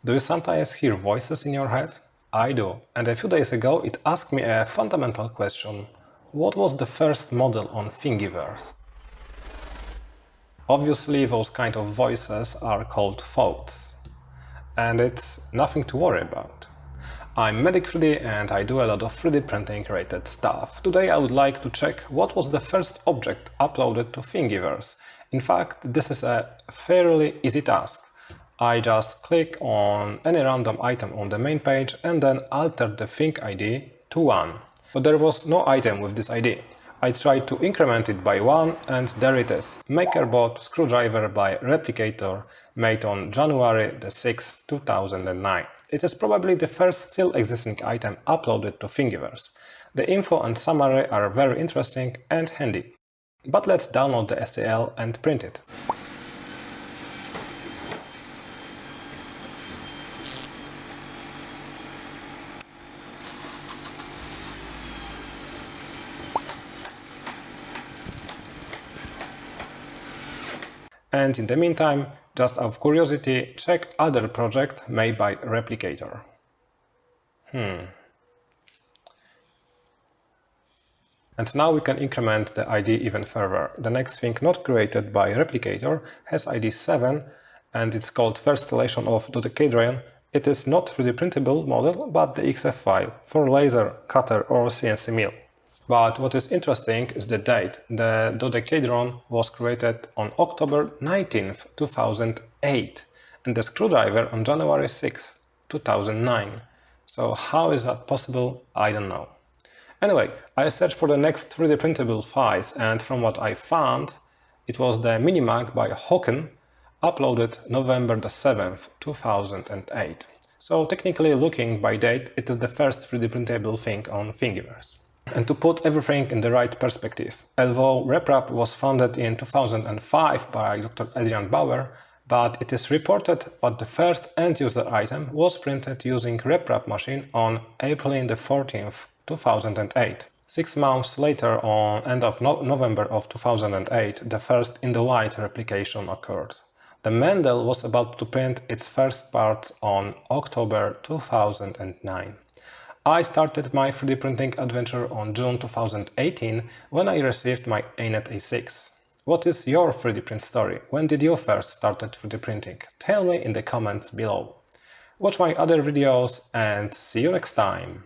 Do you sometimes hear voices in your head? I do, and a few days ago it asked me a fundamental question. What was the first model on Thingiverse? Obviously, those kind of voices are called thoughts, and it's nothing to worry about. I'm Medic 3D and I do a lot of 3D printing related stuff. Today I would like to check what was the first object uploaded to Thingiverse. In fact, this is a fairly easy task. I just click on any random item on the main page and then alter the Thing ID to 1. But there was no item with this ID. I tried to increment it by 1 and there it is. MakerBot screwdriver by Replicator, made on January the 6th, 2009. It is probably the first still existing item uploaded to Thingiverse. The info and summary are very interesting and handy. But let's download the STL and print it. And in the meantime, just out of curiosity, check other project made by Replicator. And now we can increment the ID even further. The next thing not created by Replicator has ID 7 and it's called first relation of dodecahedron. It is not 3D printable model, but the XF file for laser, cutter or CNC mill. But what is interesting is the date. The dodecahedron was created on October 19th, 2008 and the screwdriver on January 6th, 2009. So how is that possible? I don't know. Anyway, I searched for the next 3D printable files and from what I found, it was the Minimag by Hocken, uploaded November the 7th, 2008. So technically looking by date, it is the first 3D printable thing on Thingiverse. And to put everything in the right perspective, although RepRap was founded in 2005 by Dr. Adrian Bauer, but it is reported that the first end-user item was printed using RepRap machine on April the 14th, 2008. 6 months later, on end of November of 2008, the first in-the-white replication occurred. The Mendel was about to print its first parts on October 2009. I started my 3D printing adventure on June 2018 when I received my ANET A6. What is your 3D print story? When did you first started 3D printing? Tell me in the comments below. Watch my other videos and see you next time!